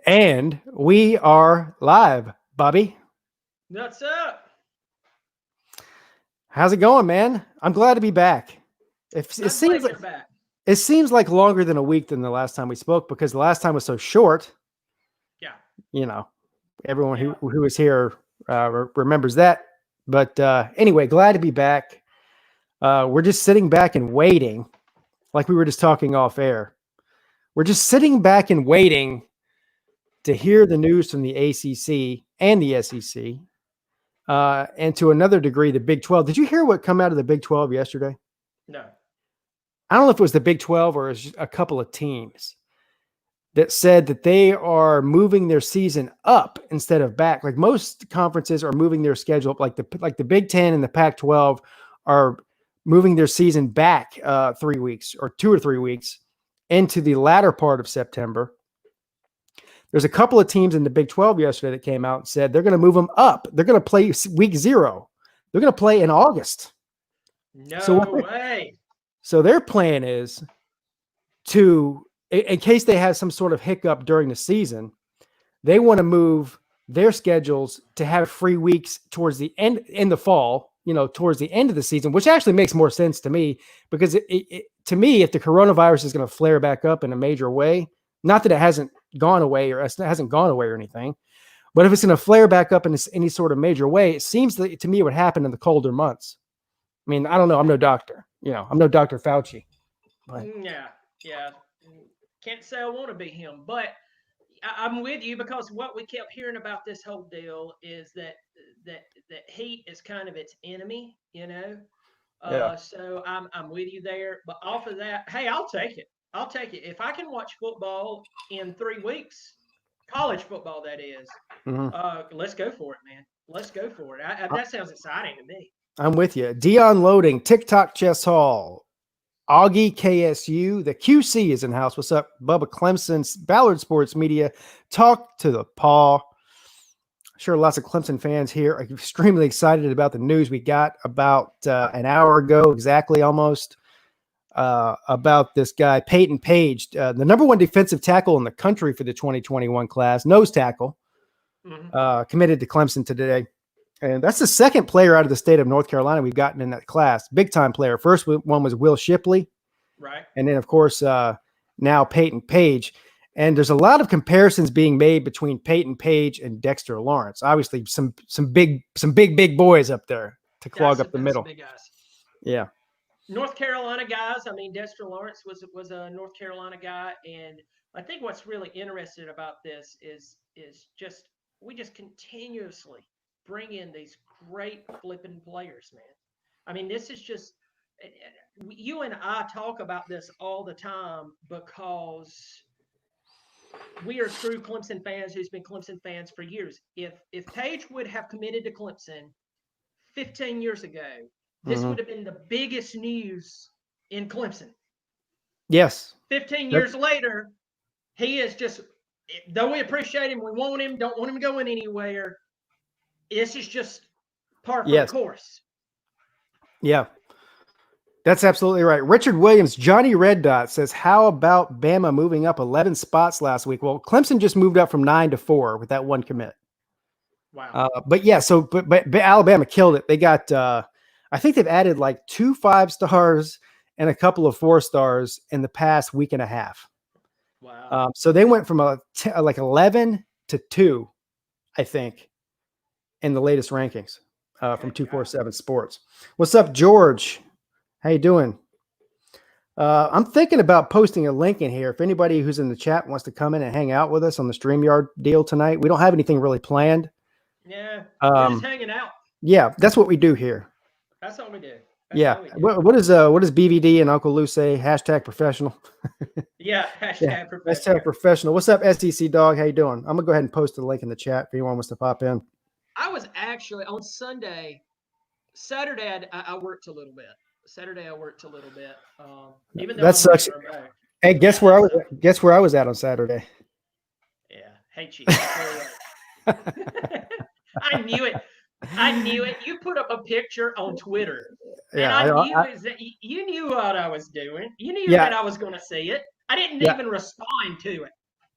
And we are live, Bobby. What's up? How's it going, man? I'm glad to be back. It seems like longer than a week than the last time we spoke because the last time was so short. Yeah. You know, everyone who was here remembers that. But anyway, glad to be back. We're just sitting back and waiting, like we were just talking off air. We're just sitting back and waiting to hear the news from the ACC and the SEC, and to another degree, the Big 12. Did you hear what come out of the Big 12 yesterday? No. I don't know if it was the Big 12 or it was a couple of teams that said that they are moving their season up instead of back. Like most conferences are moving their schedule up, like the Big 10 and the Pac-12 are moving their season back 3 weeks or 2 or 3 weeks into the latter part of September. There's a couple of teams in the Big 12 yesterday that came out and said they're going to move them up. They're going to play week 0. They're going to play in August. No way. So their plan is to, in case they have some sort of hiccup during the season, they want to move their schedules to have free weeks towards the end in the fall, towards the end of the season, which actually makes more sense to me because to me, if the coronavirus is going to flare back up in a major way, not that it hasn't gone away or anything, but if it's going to flare back up in any sort of major way, it seems to me it would happen in the colder months. I mean, I don't know. I'm no doctor. I'm no Dr. Fauci. But. Yeah. Can't say I want to be him, but I'm with you because what we kept hearing about this whole deal is that heat is kind of its enemy, Yeah. So I'm with you there. But off of that, hey, I'll take it. If I can watch football in 3 weeks, college football, that is, let's go for it, man. Let's go for it. That sounds exciting to me. I'm with you. Dion Loading, TikTok Chess Hall, Augie KSU, the QC is in house. What's up? Bubba Clemson's Ballard Sports Media. Talk to the paw. Sure, lots of Clemson fans here are extremely excited about the news we got about an hour ago, exactly almost. About this guy, Payton Page, the number 1 defensive tackle in the country for the 2021 class, nose tackle, committed to Clemson today. And that's the second player out of the state of North Carolina we've gotten in that class. Big time player. First one was Will Shipley. Right. And then, of course, now Payton Page. And there's a lot of comparisons being made between Payton Page and Dexter Lawerence. Obviously, some big boys up there to clog up the middle. Big guys. Yeah. North Carolina guys. I mean, Dexter Lawerence was a North Carolina guy, and I think what's really interesting about this is we just continuously bring in these great flipping players, man. I mean, this is just you and I talk about this all the time because we are true Clemson fans who's been Clemson fans for years. If Page would have committed to Clemson 15 years ago, this would have been the biggest news in Clemson. Yes. 15 years later, he is just, though we appreciate him, we want him, don't want him going anywhere. This is just par for the course. Yeah. That's absolutely right. Richard Williams, Johnny Red Dot says, how about Bama moving up 11 spots last week? Well, Clemson just moved up from 9 to 4 with that one commit. Wow. But Alabama killed it. They got, I think they've added like 2 5-stars and a couple of 4-stars in the past week and a half. Wow. So they went from like 11 to 2, I think, in the latest rankings from 247 Sports. What's up, George? How you doing? I'm thinking about posting a link in here. If anybody who's in the chat wants to come in and hang out with us on the StreamYard deal tonight, we don't have anything really planned. Yeah, we're just hanging out. Yeah, that's what we do here. That's what we do. What does BVD and Uncle Lou say? Hashtag professional. Yeah, hashtag professional. Hashtag professional. What's up, SEC dog? How you doing? I'm gonna go ahead and post the link in the chat if anyone wants to pop in. I was actually on Saturday I worked a little bit. Even though that sucks. Hey, guess where I was at on Saturday? Yeah, hate you. I knew it. You put up a picture on Twitter, and you knew what I was doing. You knew that I was going to see it. I didn't even respond to it.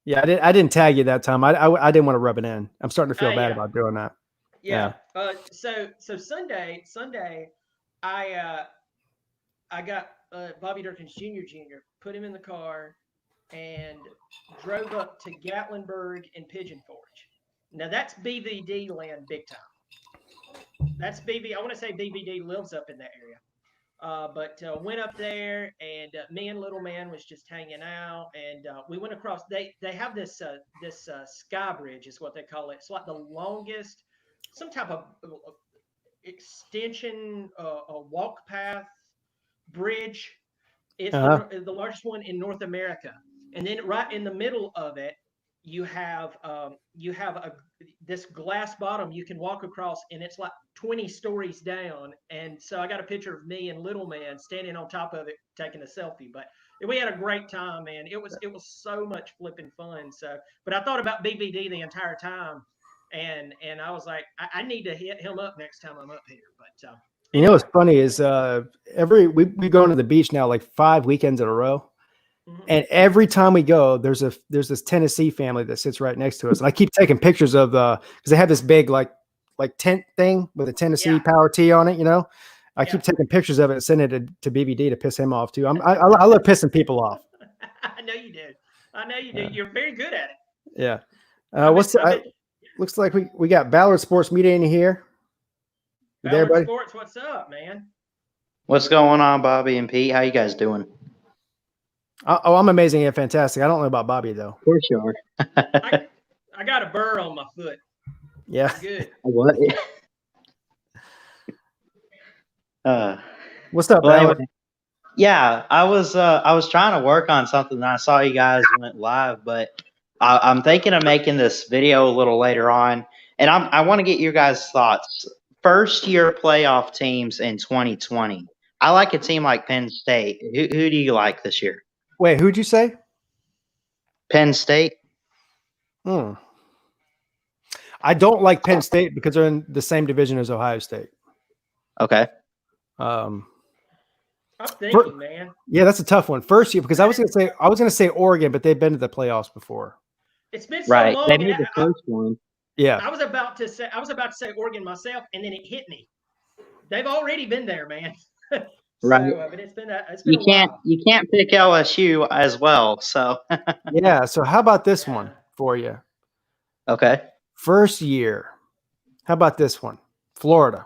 Yeah, I didn't tag you that time. I didn't want to rub it in. I'm starting to feel bad Yeah. about doing that. Yeah. So Sunday, I got Bobby Durkins Jr. put him in the car, and drove up to Gatlinburg and Pigeon Forge. Now that's BVD land big time. That's BB. I want to say BVD lives up in that area. But went up there, and me and little man was just hanging out, and we went across. They have this sky bridge is what they call it. It's like the longest, some type of extension, a walk path bridge. It's the largest one in North America. And then right in the middle of it, you have this glass bottom you can walk across, and it's like 20 stories down. And so I got a picture of me and little man standing on top of it taking a selfie. But we had a great time, man. It was so much flipping fun. So, but I thought about BVD the entire time, and I was like, I need to hit him up next time I'm up here. But you know what's funny is we go to the beach now like 5 weekends in a row. And every time we go, there's this Tennessee family that sits right next to us. And I keep taking pictures of because they have this big like tent thing with a Tennessee Power T on it, you know. I keep taking pictures of it and sending it to BBD to piss him off too. I love pissing people off. I know you do. I know you do. You're very good at it. Yeah. Looks like we got Ballard Sports Media in here. Ballard Sports, what's up, man? What's going on, Bobby and Pete? How you guys doing? Oh, I'm amazing and fantastic. I don't know about Bobby though. Of course you are. I got a burr on my foot. Yeah. Good. What? What's up, well, Ballard? anyway, yeah, I was trying to work on something, and I saw you guys went live, but I'm thinking of making this video a little later on, and I want to get your guys' thoughts. First year playoff teams in 2020. I like a team like Penn State. Who do you like this year? Wait, who'd you say? Penn State. I don't like Penn State because they're in the same division as Ohio State. Okay. I'm thinking, man. Yeah, that's a tough one. First year, because I was gonna say Oregon, but they've been to the playoffs before. It's been so long. They made the first one. Yeah. I was about to say Oregon myself, and then it hit me. They've already been there, man. Right. But it's been you can't pick LSU as well. So yeah. So how about this one for you? Okay. First year. How about this one? Florida.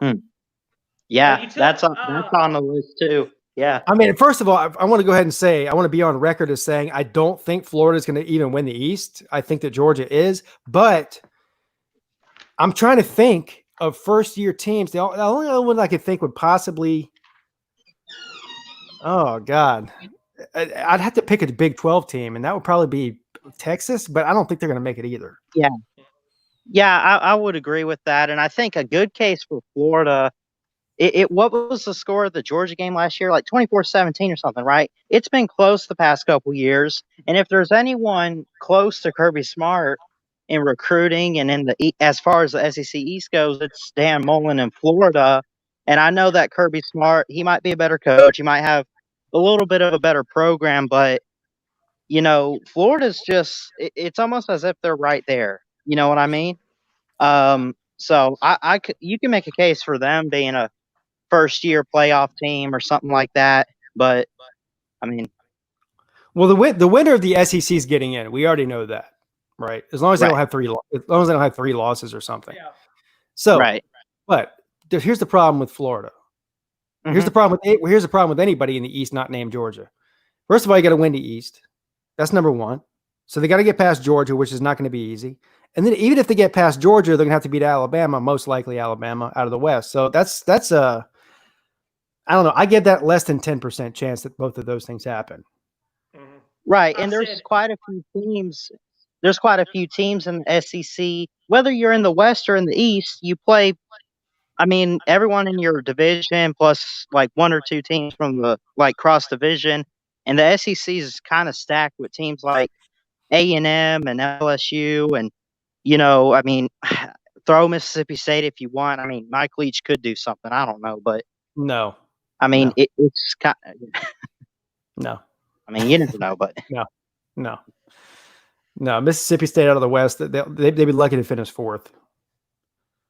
Yeah, that's on the list too. Yeah. I mean, first of all, I want to go ahead and say I want to be on record as saying I don't think Florida is going to even win the East. I think that Georgia is, but I'm trying to think of first year teams. The only other one I could think would possibly. Oh God, I'd have to pick a Big 12 team, and that would probably be Texas. But I don't think they're going to make it either. Yeah, I would agree with that, and I think a good case for Florida. What was the score of the Georgia game last year? Like 24-17 or something, right? It's been close the past couple years, and if there's anyone close to Kirby Smart in recruiting and as far as the SEC East goes, it's Dan Mullen in Florida. And I know that Kirby Smart, he might be a better coach. He might have a little bit of a better program, but, Florida's just – it's almost as if they're right there. You know what I mean? So you can make a case for them being a first-year playoff team or something like that. But, I mean – well, the winner of the SEC is getting in. We already know that, right? As long as they don't have three losses or something. Yeah. So, but here's the problem with Florida. Here's the problem with anybody in the East not named Georgia. First of all, you got to win the East. That's number one. So they got to get past Georgia, which is not going to be easy. And then even if they get past Georgia, they're going to have to beat Alabama, most likely Alabama out of the West. So that's I don't know. I give that less than 10% chance that both of those things happen. Right. And there's quite a few teams. There's quite a few teams in the SEC. Whether you're in the West or in the East, you play. I mean, everyone in your division plus like one or two teams from the cross division, and the SEC is kind of stacked with teams like A&M and LSU, and I mean, throw Mississippi State if you want. I mean, Mike Leach could do something. I don't know, but no. I mean, it's kind of no. I mean, you never know, but no. No, Mississippi State out of the West. They'd be lucky to finish 4th.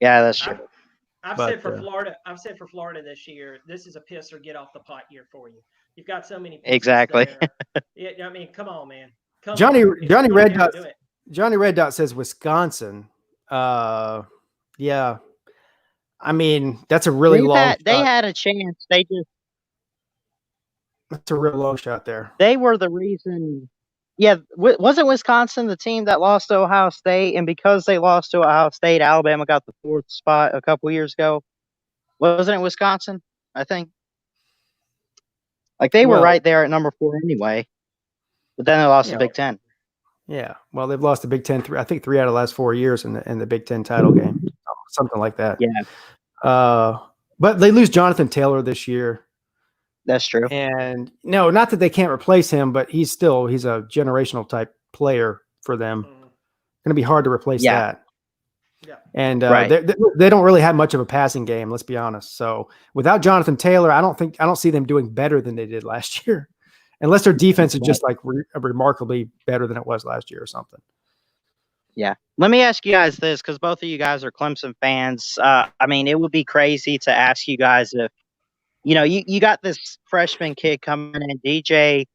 Yeah, that's true. I've But, said for Florida. I've said for Florida this year. This is a piss or get off the pot year for you. You've got so many pieces Exactly. there. Yeah, I mean, come on, man. Johnny Red Dot. Do it. Johnny Red Dot says Wisconsin. Yeah. I mean, that's a really long shot. They had a chance. That's a real long shot there. They were the reason. Yeah, wasn't Wisconsin the team that lost to Ohio State? And because they lost to Ohio State, Alabama got the 4th spot a couple years ago. Wasn't it Wisconsin? I think. Like they were right there at number 4 anyway. But then they lost the Big Ten. Yeah, well, they've lost the Big Ten I think 3 out of the last 4 years in the Big Ten title game, something like that. Yeah. But they lose Jonathan Taylor this year. That's true. And no, not that they can't replace him, but he's a generational type player for them. Going to be hard to replace that. Yeah. And they don't really have much of a passing game, let's be honest. So without Jonathan Taylor, I don't see them doing better than they did last year, unless their defense is just like remarkably better than it was last year or something. Yeah. Let me ask you guys this, because both of you guys are Clemson fans. I mean, it would be crazy to ask you guys if, you got this freshman kid coming in, DJ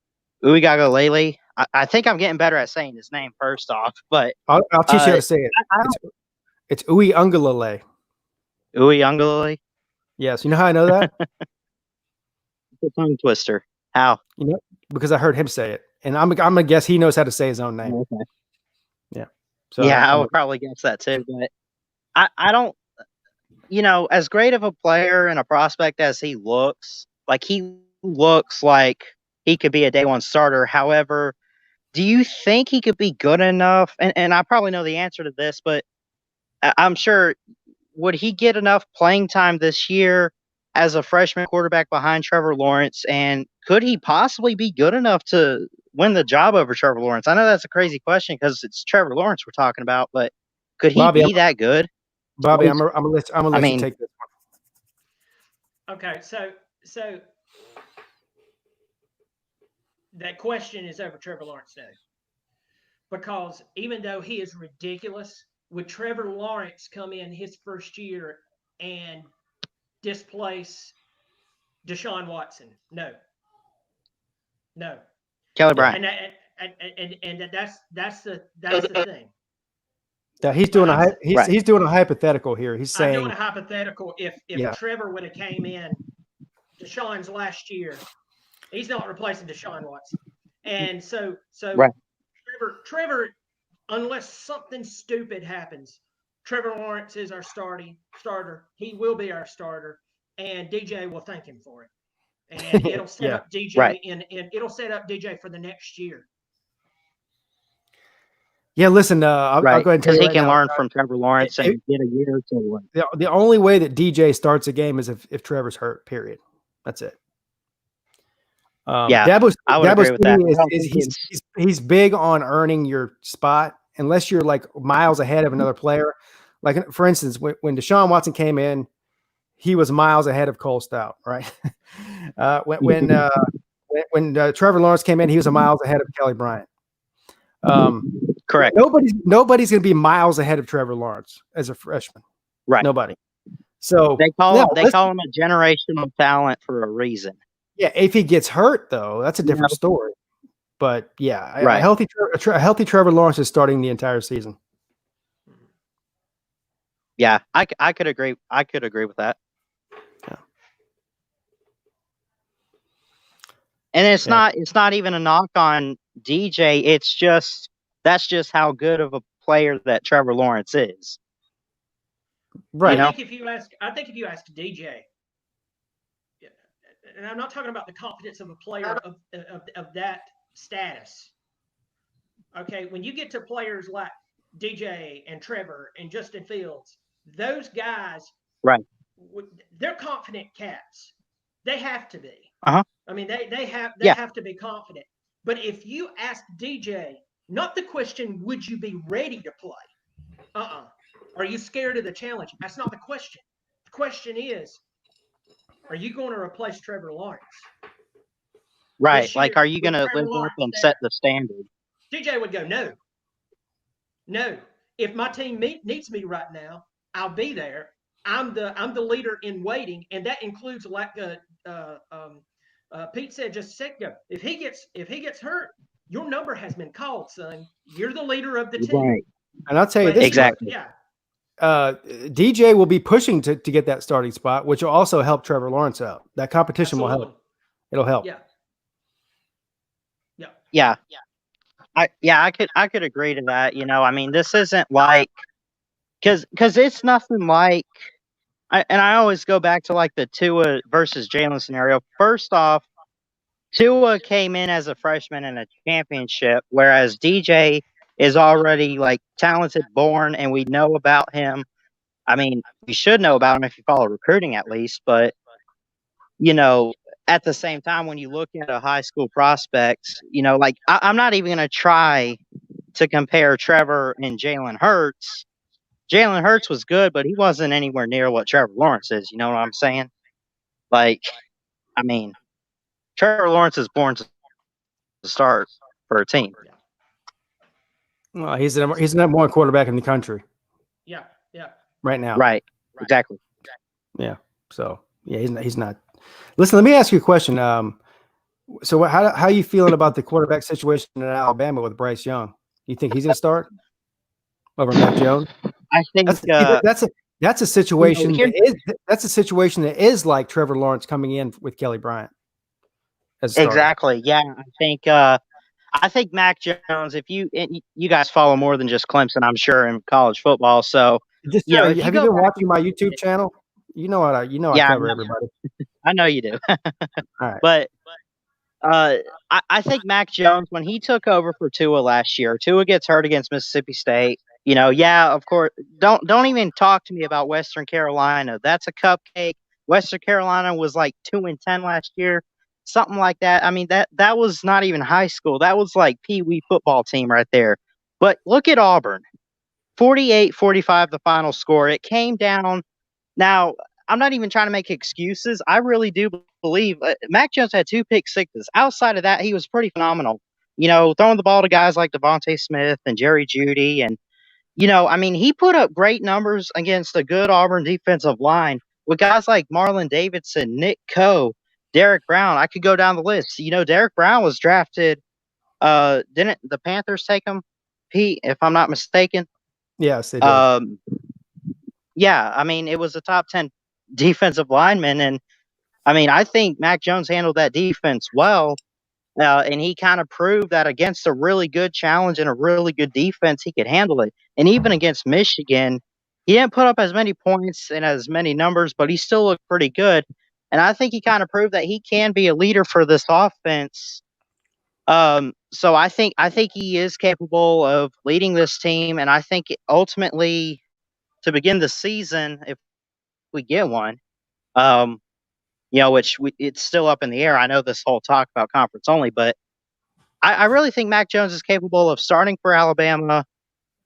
Uiagalelei. I think I'm getting better at saying his name first off, but I'll teach you how to say it. It's Uiagalelei. Uiagalelei? Yes. You know how I know that? It's a tongue twister. How? Because I heard him say it, and I'm gonna guess he knows how to say his own name. Okay. Yeah. So I would probably guess that too, but I don't. As great of a player and a prospect as he looks like he could be a day one starter. However, do you think he could be good enough? And I probably know the answer to this, but I'm sure, would he get enough playing time this year as a freshman quarterback behind Trevor Lawerence? And could he possibly be good enough to win the job over Trevor Lawerence? I know that's a crazy question because it's Trevor Lawerence we're talking about, but could he be that good? Bobby, I'm gonna let you take this one. Okay, so that question is over Trevor Lawerence now, because even though he is ridiculous, would Trevor Lawerence come in his first year and displace Deshaun Watson? No. Kelly Bryant. And that's the thing. Yeah, he's doing he's doing a hypothetical here. He's saying, I'm doing a hypothetical. If Trevor would have came in Deshaun's last year, he's not replacing Deshaun Watson. And so Trevor, unless something stupid happens, Trevor Lawerence is our starter. He will be our starter, and DJ will thank him for it. And it'll set up DJ and it'll set up DJ for the next year. Yeah, listen, I'll go ahead and tell you he can learn from Trevor Lawerence and get a year or two. The only way that DJ starts a game is if Trevor's hurt, period. That's it. I would agree with that. He's big on earning your spot unless you're like miles ahead of another player. Like, for instance, when Deshaun Watson came in, he was miles ahead of Cole Stout, right? When Trevor Lawerence came in, he was a miles ahead of Kelly Bryant. Correct. Nobody's going to be miles ahead of Trevor Lawerence as a freshman. Right. Nobody. So they call him a generational talent for a reason. Yeah. If he gets hurt, though, that's a different story. But yeah, a healthy Trevor Lawerence is starting the entire season. Yeah, I could agree. I could agree with that. Yeah. And it's not even a knock on DJ. It's just that's just how good of a player that Trevor Lawerence is. Right. I think if you ask DJ, and I'm not talking about the confidence of a player of that status. Okay, when you get to players like DJ and Trevor and Justin Fields, those guys, right? They're confident cats. They have to be. I mean, they have to be confident. But if you ask DJ, not the question, would you be ready to play? Are you scared of the challenge? That's not the question. The question is, are you going to replace Trevor Lawerence? Right. Like, are you going to live up and set the standard? DJ would go, no. No, if my team needs me right now, I'll be there. I'm the leader in waiting, and that includes, like Peete said just a second ago. If he gets hurt, your number has been called, son. You're the leader of the team. Right. And I'll tell you But this, Exactly. yeah, DJ will be pushing to get that starting spot, which will also help Trevor Lawerence out. That competition will absolutely. help. It'll help. Yeah. Yeah. Yeah. I could agree to that. You know, I mean, this isn't like because it's nothing like. And I always go back to like the Tua versus Jalen scenario. First off, Tua came in as a freshman in a championship, whereas DJ is already like talented, born, and we know about him. I mean, you should know about him if you follow recruiting at least, but you know, at the same time, when you look at a high school prospects, you know, like I'm not even going to try to compare Trevor and Jalen Hurts. Jalen Hurts was good, but he wasn't anywhere near what Trevor Lawerence is. You know what I'm saying? Like, I mean, Trevor Lawerence is born to start for a team. Well, he's the number one quarterback in the country. Yeah. Yeah. Right now. Right. Exactly. Yeah. So yeah, he's not. Listen, let me ask you a question. So how are you feeling about the quarterback situation in Alabama with Bryce Young? You think he's going to start over Mac Jones? I think that's a situation. That's a situation that is like Trevor Lawerence coming in with Kelly Bryant. Exactly. Yeah, I think Mac Jones. If you guys follow more than just Clemson, I'm sure, in college football. So have you been watching my YouTube channel? You know what I cover everybody. I know you do. All right. But I think Mac Jones, when he took over for Tua last year, Tua gets hurt against Mississippi State. You know, yeah, of course. Don't even talk to me about Western Carolina. That's a cupcake. Western Carolina was like 2-10 last year, something like that. I mean, that was not even high school. That was like Pee-wee football team right there. But look at Auburn, 48-45 the final score. It came down. Now, I'm not even trying to make excuses. I really do believe Mac Jones had 2 pick sixes. Outside of that, he was pretty phenomenal. You know, throwing the ball to guys like Devontae Smith and Jerry Jeudy. And, you know, I mean, he put up great numbers against a good Auburn defensive line with guys like Marlon Davidson, Nick Coe, Derek Brown. I could go down the list. You know, Derek Brown was drafted. Didn't the Panthers take him, Pete, if I'm not mistaken? Yes, they did. Yeah, I mean, it was a top 10 defensive lineman. And I mean, I think Mac Jones handled that defense well. And he kind of proved that against a really good challenge and a really good defense, he could handle it. And even against Michigan, he didn't put up as many points and as many numbers, but he still looked pretty good. And I think he kind of proved that he can be a leader for this offense. So I think he is capable of leading this team. And I think ultimately, to begin the season, if we get one, you know, it's still up in the air. I know this whole talk about conference only, but I really think Mac Jones is capable of starting for Alabama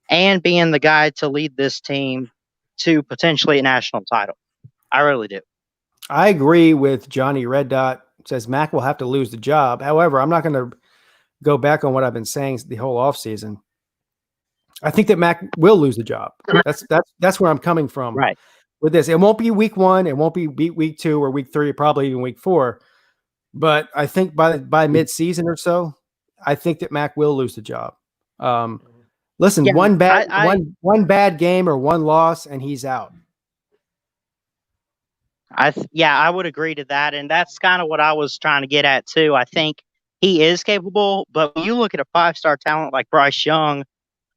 and being the guy to lead this team to potentially a national title. I really do. I agree with Johnny Red Dot. Says Mac will have to lose the job. However, I'm not going to go back on what I've been saying the whole offseason. I think that Mac will lose the job. That's where I'm coming from. Right. With this, it won't be week 1, it won't be week 2 or week 3, probably even week 4. But I think by mid-season or so, I think that Mac will lose the job. Listen, Yeah, one bad game or one loss, and he's out. I would agree to that, and that's kind of what I was trying to get at too. I think he is capable, but when you look at a 5-star talent like Bryce Young,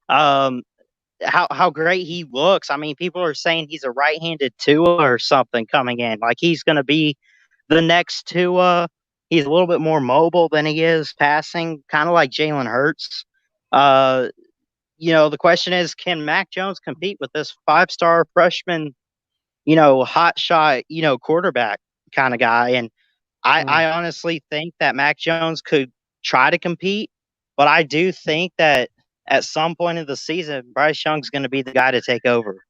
how great he looks. I mean, people are saying he's a right-handed Tua or something coming in. Like he's going to be the next Tua. He's a little bit more mobile than he is passing, kind of like Jalen Hurts. You know, the question is, can Mac Jones compete with this 5-star freshman, you know, hot shot, you know, quarterback kind of guy? And I honestly think that Mac Jones could try to compete, but I do think that at some point of the season, Bryce Young's going to be the guy to take over.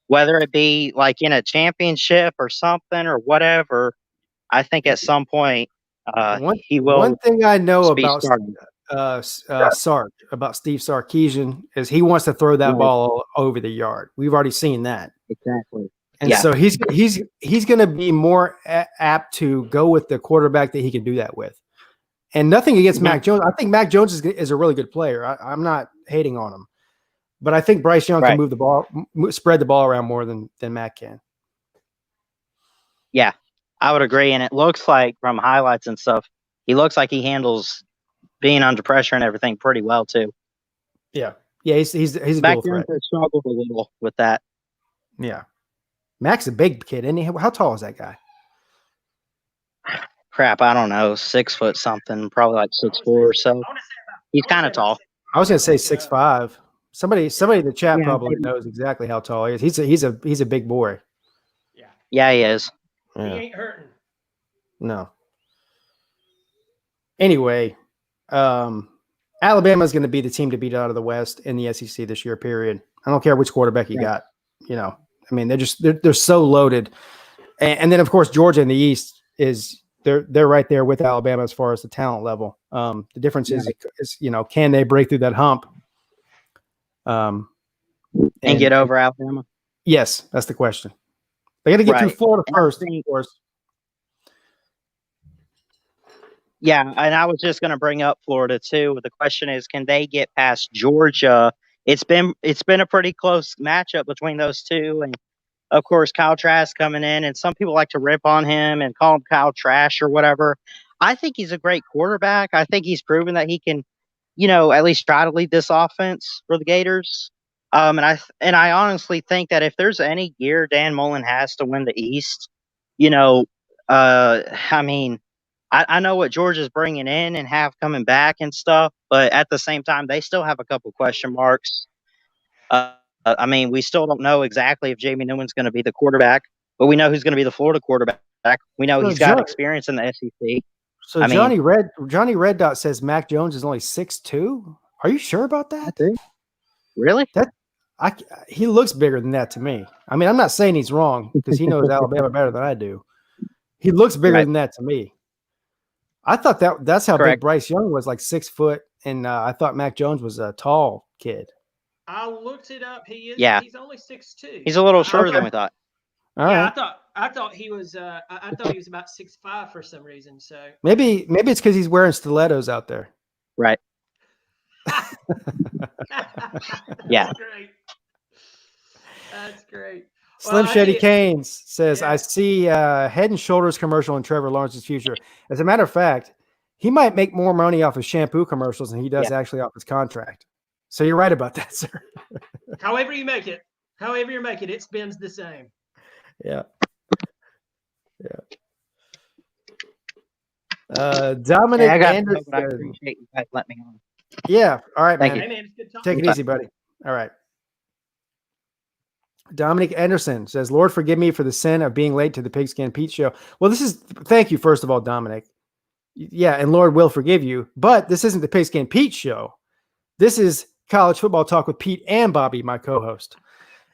Whether it be like in a championship or something or whatever, I think at some point he will. One thing I know Sark, about Steve Sarkisian, is he wants to throw that Right. ball all over the yard. We've already seen that. Exactly. And so he's going to be more apt to go with the quarterback that he can do that with. And nothing against Mac Jones. I think Mac Jones is a really good player. I'm not hating on him, but I think Bryce Young can move the ball, spread the ball around more than Mac can. Yeah, I would agree. And it looks like from highlights and stuff, he looks like he handles being under pressure and everything pretty well too. Yeah, he's a Mac dual threat. Jones struggled a little with that. Yeah, Mac's a big kid, isn't he? How tall is that guy? Crap, I don't know, 6 foot something, probably like 6'4" or so. He's kind of tall. I was going to say 6'5". Somebody in the chat probably knows exactly how tall he is. He's a big boy. Yeah, he is. He ain't hurting. No. Anyway, Alabama's going to be the team to beat out of the West in the SEC this year, period. I don't care which quarterback you got. You know, I mean, they're so loaded. And then, of course, Georgia in the East they're right there with Alabama as far as the talent level. The difference is, you know, can they break through that hump? And get over Alabama? Yes, that's the question. They got to get through Florida first, of course. Yeah, and I was just going to bring up Florida too. The question is, can they get past Georgia? It's been a pretty close matchup between those two, and of course, Kyle Trask coming in, and some people like to rip on him and call him Kyle Trash or whatever. I think he's a great quarterback. I think he's proven that he can, you know, at least try to lead this offense for the Gators. And I honestly think that if there's any gear Dan Mullen has to win the East, you know, I mean, I know what Georgia's bringing in and have coming back and stuff, but at the same time, they still have a couple question marks. I mean, we still don't know exactly if Jamie Newman's going to be the quarterback, but we know who's going to be the Florida quarterback. We know he's got experience in the SEC. So Johnny Red Dot says Mac Jones is only 6'2". Are you sure about that? Really? He looks bigger than that to me. I mean, I'm not saying he's wrong because he knows Alabama better than I do. He looks bigger than that to me. I thought that's how big Bryce Young was, like 6 foot, and I thought Mac Jones was a tall kid. I looked it up. He is. Yeah. He's only 6'2". He's a little shorter than we thought. I thought he was. I thought he was about 6'5" for some reason. So maybe it's because he's wearing stilettos out there. Right. Yeah. That's great. That's great. Slim Shady Canes says, I see Head and Shoulders commercial in Trevor Lawrence's future. As a matter of fact, he might make more money off of shampoo commercials than he does actually off his contract. So you're right about that, sir. However you make it, it spins the same. Yeah. Dominick Anderson. I appreciate you guys letting me on. Yeah. All right, man. Hey, man, it's good talking. Take it easy, buddy. All right. Dominick Anderson says, Lord, forgive me for the sin of being late to the Pigskin Peete Show. Well, thank you, first of all, Dominick. Yeah, and Lord will forgive you, but this isn't the Pigskin Peete Show. This is College Football Talk with Peete and Bobby, my co-host.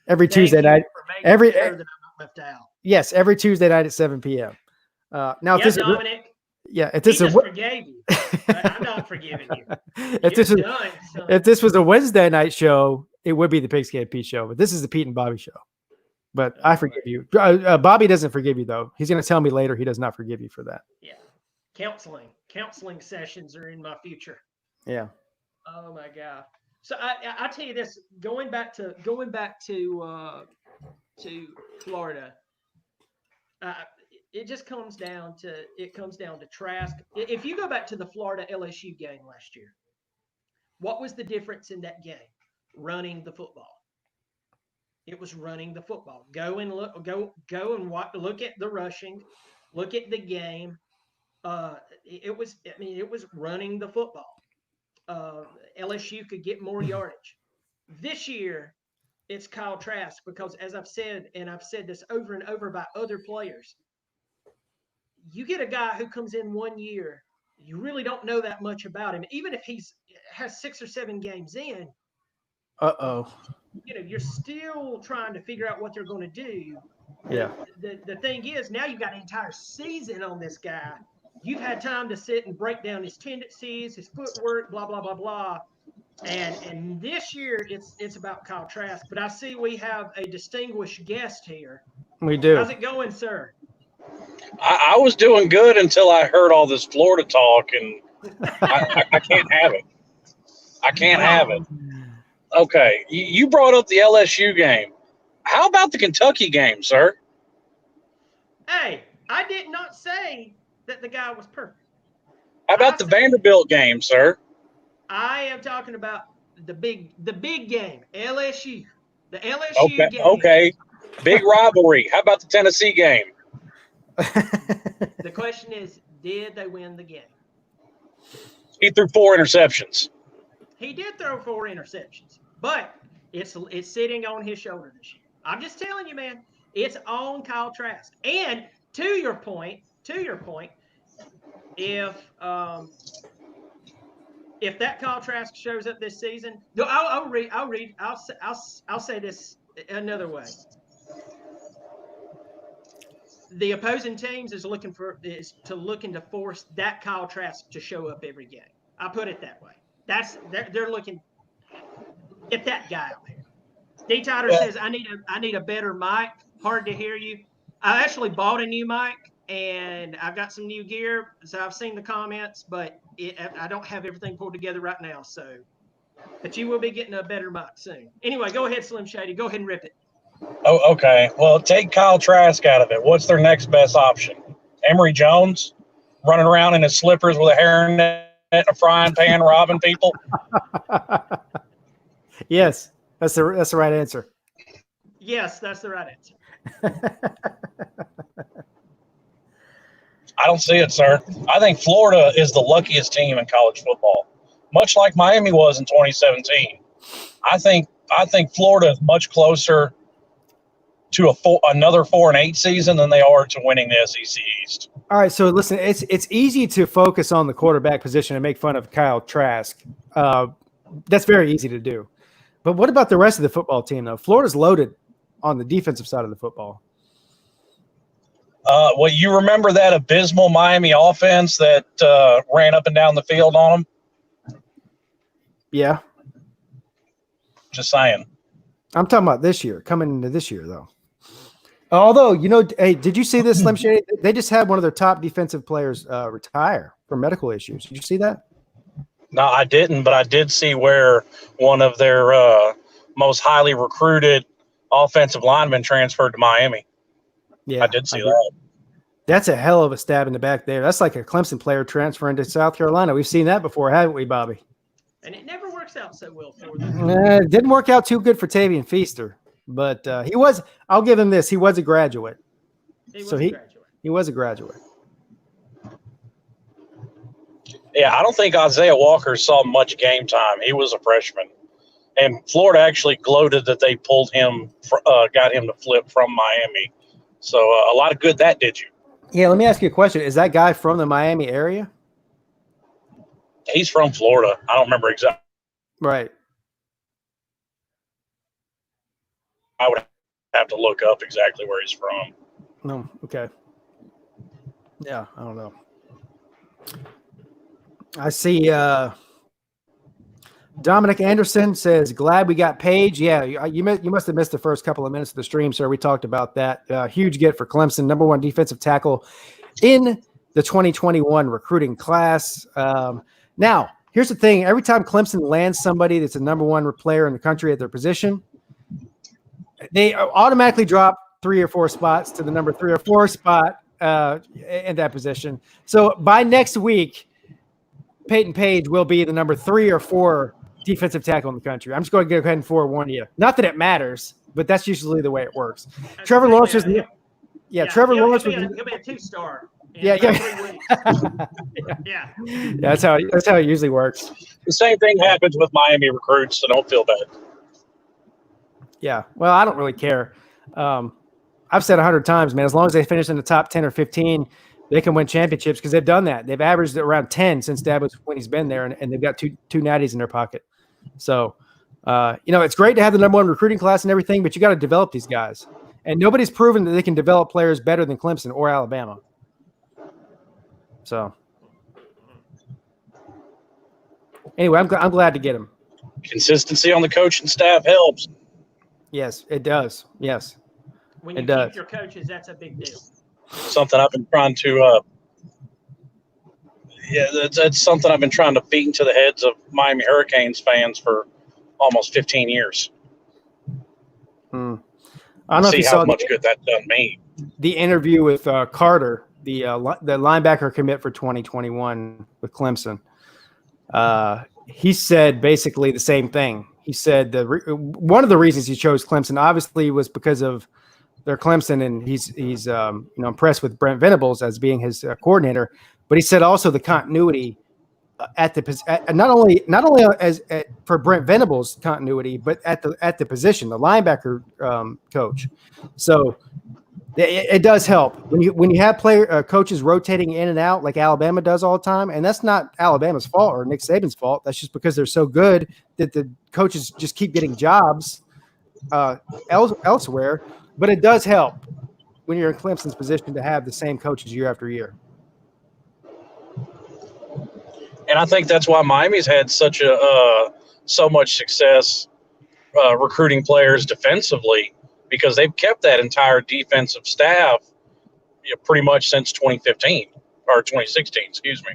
Every Tuesday night. Every Tuesday night at 7 p.m. Now, Dominick. If this is forgave you, but I'm not forgiving you. If this was a Wednesday night show, it would be the Pigskin Peete Show. But this is the Peete and Bobby Show. But I forgive you. Bobby doesn't forgive you though. He's going to tell me later he does not forgive you for that. Yeah, counseling sessions are in my future. Yeah. Oh my God. So I tell you this, going back to Florida. It just comes down to Trask. If you go back to the Florida LSU game last year, what was the difference in that game? Running the football. It was running the football. Go and look at the rushing, look at the game. It was running the football. LSU could get more yardage. This year, it's Kyle Trask because, as I've said, and I've said this over and over by other players, you get a guy who comes in 1 year, you really don't know that much about him. Even if has 6 or 7 games in, you're still trying to figure out what they're going to do. Yeah. The thing is, now you've got an entire season on this guy. you've had time to sit and break down his tendencies, his footwork, blah, blah, blah, blah. And this year it's about Kyle Trask. But I see we have a distinguished guest here. We do. How's it going, sir? I was doing good until I heard all this Florida talk, and I can't have it. I can't have it. Okay, you brought up the LSU game. How about the Kentucky game, sir? Hey, I did not say that the guy was perfect. How about the Vanderbilt game, sir? I am talking about the big game, LSU. The LSU game. Okay. Big rivalry. How about the Tennessee game? The question is, did they win the game? He threw 4 interceptions. He did throw 4 interceptions, but it's sitting on his shoulder this year. I'm just telling you, man, it's on Kyle Trask. And to your point, if that Kyle Trask shows up this season, I'll say this another way. The opposing teams is looking to force that Kyle Trask to show up every game. I put it that way. They're looking, get that guy out there. D. Tyler says, I need a better mic. Hard to hear you. I actually bought a new mic and I've got some new gear. So I've seen the comments, but I don't have everything pulled together right now. So, but you will be getting a better mic soon. Anyway, go ahead, Slim Shady. Go ahead and rip it. Oh, okay. Well, take Kyle Trask out of it. What's their next best option? Emory Jones running around in his slippers with a hairnet and a frying pan robbing people? Yes, that's the right answer. Yes, that's the right answer. I don't see it, sir. I think Florida is the luckiest team in college football, much like Miami was in 2017. I think Florida is much closer to another 4-8 season than they are to winning the SEC East. All right, so listen, it's easy to focus on the quarterback position and make fun of Kyle Trask. That's very easy to do. But what about the rest of the football team, though? Florida's loaded on the defensive side of the football. Well, you remember that abysmal Miami offense that ran up and down the field on them? Yeah. Just saying. I'm talking about this year, coming into this year, though. Although, hey, did you see this, Slim Shady? They just had one of their top defensive players retire for medical issues. Did you see that? No, I didn't, but I did see where one of their most highly recruited offensive linemen transferred to Miami. Yeah, I did see that. That's a hell of a stab in the back there. That's like a Clemson player transferring to South Carolina. We've seen that before, haven't we, Bobby? And it never works out so well for them. It didn't work out too good for Tavian Feaster, but I'll give him this. He was a graduate. He was a graduate. Yeah, I don't think Isaiah Walker saw much game time. He was a freshman. And Florida actually gloated that they pulled him, got him to flip from Miami. So a lot of good that did you. Yeah, let me ask you a question. Is that guy from the Miami area? He's from Florida. I don't remember exactly. Right. I would have to look up exactly where he's from. No, okay. Yeah, I don't know. I see Dominick Anderson says, glad we got Page. Yeah, you must have missed the first couple of minutes of the stream, sir. We talked about that. Huge get for Clemson, #1 defensive tackle in the 2021 recruiting class. Now, here's the thing. Every time Clemson lands somebody that's a #1 player in the country at their position, they automatically drop 3 or 4 spots to the number 3 or 4 spot in that position. So by next week, Peyton Page will be the number 3 or 4 defensive tackle in the country. I'm just going to go ahead and forewarn you. Not that it matters, but that's usually the way it works. Trevor Lawerence was Trevor Lawerence was he'll be a 2-star. Yeah. That's how it usually works. The same thing happens with Miami recruits, so don't feel bad. Yeah. Well, I don't really care. I've said 100 times, man, as long as they finish in the top 10 or 15, they can win championships because they've done that. They've averaged around 10 since Dad was when he's been there, and they've got two natties in their pocket. So, it's great to have the #1 recruiting class and everything, but you got to develop these guys. And nobody's proven that they can develop players better than Clemson or Alabama. So anyway, I'm glad to get him. Consistency on the coaching staff helps. Yes, it does. Yes, When you it does. keep your coaches, that's a big deal. Something I've been trying to that's something I've been trying to beat into the heads of Miami Hurricanes fans for almost 15 years. I don't know if See you how saw much good that done me. the interview with Carter, the linebacker commit for 2021 with Clemson. He said basically the same thing. He said one of the reasons he chose Clemson obviously was because of their Clemson, and he's impressed with Brent Venables as being his coordinator. But he said also the continuity not only for Brent Venables' continuity, but at the position, the linebacker coach. So it does help when you have coaches rotating in and out like Alabama does all the time, and that's not Alabama's fault or Nick Saban's fault. That's just because they're so good that the coaches just keep getting jobs elsewhere. But it does help when you're in Clemson's position to have the same coaches year after year. And I think that's why Miami's had so much success recruiting players defensively, because they've kept that entire defensive staff pretty much since 2015 or 2016, excuse me.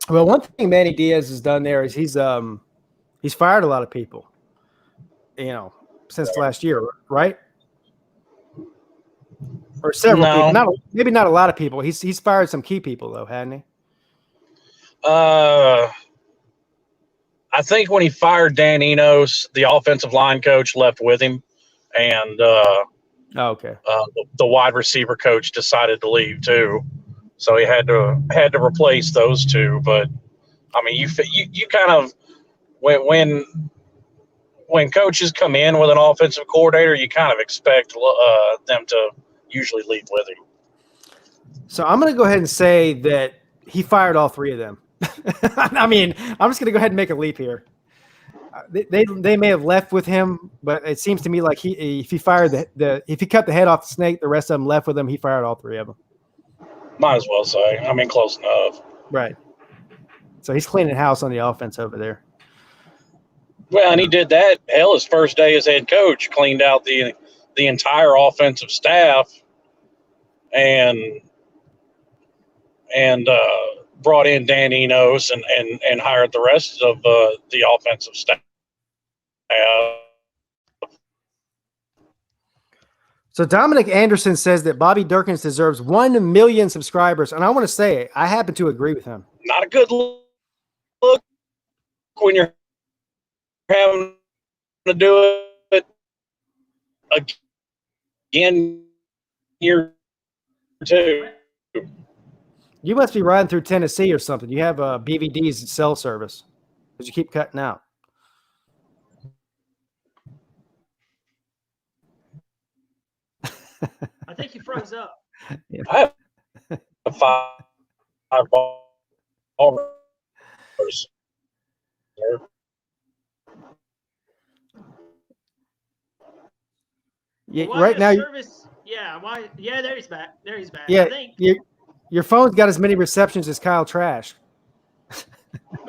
Well, one thing Manny Diaz has done there is he's fired a lot of people, since last year, right? Or several people. Maybe not a lot of people. He's fired some key people though, hadn't he? I think when he fired Dan Enos, the offensive line coach left with him, and okay. The wide receiver coach decided to leave too, so he had to replace those two. But I mean, you kind of when coaches come in with an offensive coordinator, you kind of expect them to usually leave with him. So I'm going to go ahead and say that he fired all three of them. I mean, I'm just going to go ahead and make a leap here. They may have left with him, but it seems to me like if he cut the head off the snake, the rest of them left with him. He fired all three of them. Might as well say. I mean, close enough. Right. So he's cleaning house on the offense over there. Well, and he did that. Hell, his first day as head coach, cleaned out the entire offensive staff, and brought in Dan Enos and hired the rest of the offensive staff. So Dominick Anderson says that Bobby Durkins deserves 1 million subscribers, and I want to say I happen to agree with him. Not a good look when you're having to do it again year two. You must be riding through Tennessee or something. You have a BVD's cell service because you keep cutting out. I think you froze up. Yeah. I have five ballers. Yeah, Why right the now. service, why? Yeah, there he's back. Yeah, I think. your phone's got as many receptions as Kyle Trash.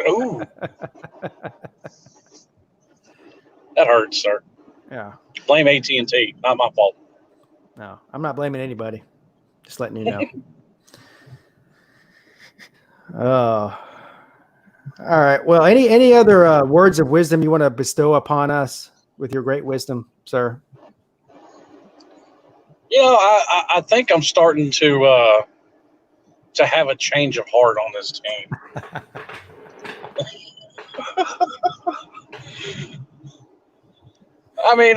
Ooh. That hurts, sir. Yeah. Blame AT&T. Not my fault. No, I'm not blaming anybody. Just letting you know. All right. Well, any other words of wisdom you want to bestow upon us with your great wisdom, sir? I think I'm starting to have a change of heart on this team. I mean,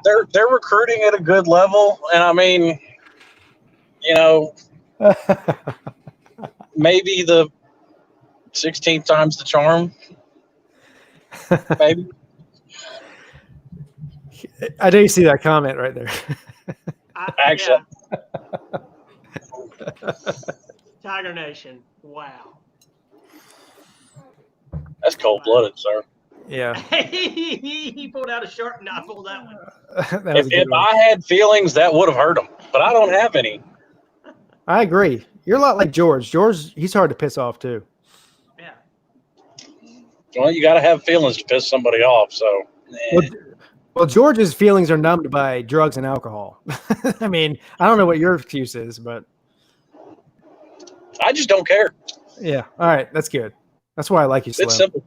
they're recruiting at a good level, and I mean, maybe the 16th time's the charm. Maybe. I know you see that comment right there. Actually. Tiger Nation. Wow. That's cold-blooded, sir. Yeah. He pulled out a sharp knife on that one. If I had feelings, that would have hurt him, but I don't have any. I agree. You're a lot like George. George, he's hard to piss off too. Yeah. Well, you got to have feelings to piss somebody off. So, Well, George's feelings are numbed by drugs and alcohol. I mean, I don't know what your excuse is, but I just don't care. yeah. All right, that's good. That's why I like you, Slim. It's simple.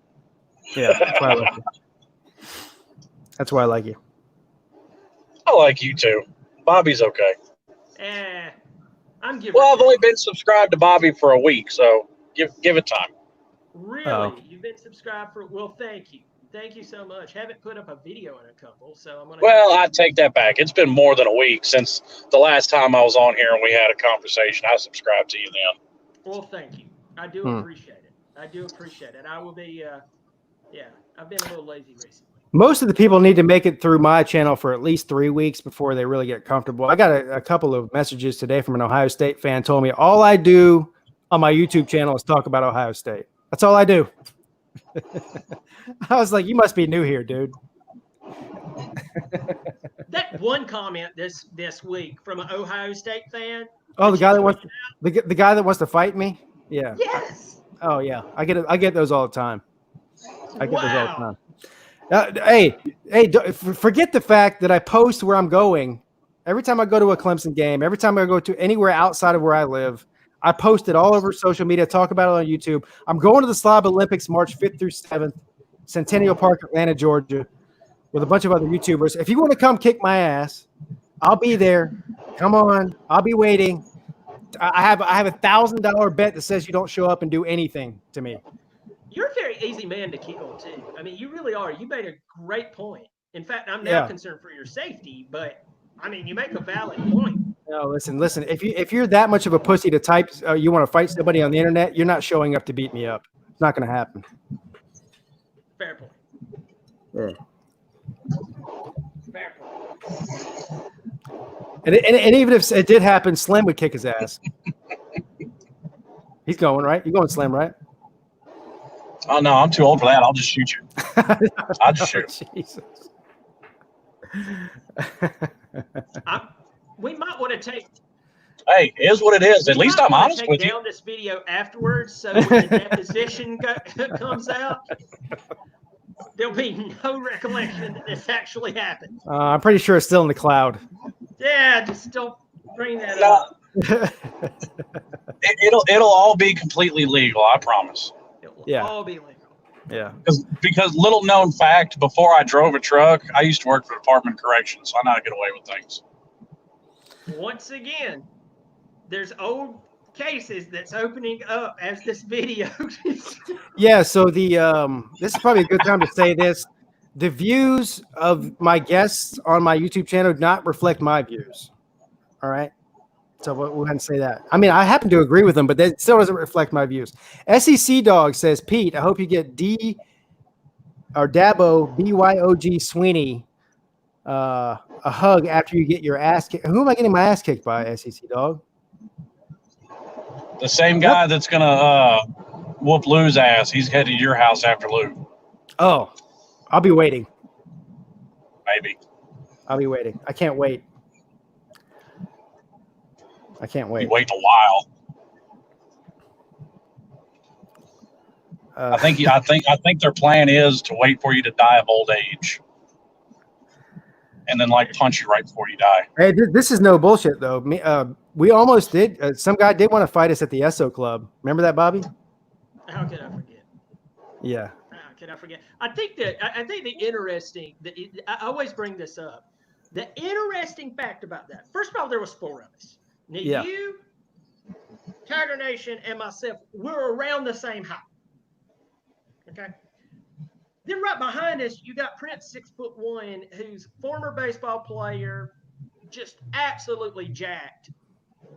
Yeah, that's why I like you. That's why I like you. I like you too. Bobby's okay. I'm giving. Well, I've only been subscribed to Bobby for a week, so give it time. Really? Oh. You've been subscribed for? Well, thank you. Thank you so much. Haven't put up a video in a couple, so I'm gonna. Well, I take that back. It's been more than a week since the last time I was on here and we had a conversation. I subscribed to you then. Well, thank you. I do appreciate it. I do appreciate it. I will be. Yeah, I've been a little lazy recently. Most of the people need to make it through my channel for at least 3 weeks before they really get comfortable. I got a couple of messages today from an Ohio State fan told me all I do on my YouTube channel is talk about Ohio State. That's all I do. I was like, you must be new here, dude. That one comment this week from an Ohio State fan. Oh, the guy that wants to fight me? Yeah. Yes. Oh yeah. I get those all the time. I get those all the time. Hey, forget the fact that I post where I'm going. Every time I go to a Clemson game, every time I go to anywhere outside of where I live, I post it all over social media, talk about it on YouTube. I'm going to the Slob Olympics March 5th through 7th, Centennial Park, Atlanta, Georgia, with a bunch of other YouTubers. If you want to come kick my ass, I'll be there. Come on. I'll be waiting. I have a $1,000 bet that says you don't show up and do anything to me. You're a very easy man to kill, too. I mean, you really are. You made a great point. In fact, I'm now concerned for your safety, but I mean, you make a valid point. No, listen. If you're that much of a pussy to type, you want to fight somebody on the internet, you're not showing up to beat me up. It's not going to happen. Fair point. Yeah. Fair point. And even if it did happen, Slim would kick his ass. He's going, right? You're going Slim, right? Oh, no, I'm too old for that. I'll just shoot you. I'll just shoot. Jesus. We might want to take. Hey, it is what it is. At least I'm honest with you. Down this video afterwards, so when the deposition comes out, there'll be no recollection that this actually happened. I'm pretty sure it's still in the cloud. Yeah, just don't bring that up. It'll all be completely legal. I promise. It'll all be legal. Yeah. Because little known fact, before I drove a truck, I used to work for the Department of Corrections, so I know how to get away with things. Once again, there's old cases that's opening up as this video. Yeah, so this is probably a good time to say this. The views of my guests on my YouTube channel do not reflect my views. All right? So we'll go ahead and say that. I mean, I happen to agree with them, but that still doesn't reflect my views. Secdawg says, Pete, I hope you get Dabo BYOG Sweeney a hug after you get your ass kicked. Who am I getting my ass kicked by, Secdawg? The same guy that's going to whoop Lou's ass. He's headed to your house after Lou. Oh, I'll be waiting. Maybe. I'll be waiting. I can't wait. I can't wait. You wait a while. I think their plan is to wait for you to die of old age, and then punch you right before you die. Hey, this is no bullshit though. We almost did. Some guy did want to fight us at the ESO Club. Remember that, Bobby? How could I forget? Yeah. How could I forget? I think the interesting. I always bring this up. The interesting fact about that. First of all, there was 4 of us. Now you, Tiger Nation, and myself, we're around the same height. Okay. Then right behind us, you got Prince 6'1", who's former baseball player, just absolutely jacked.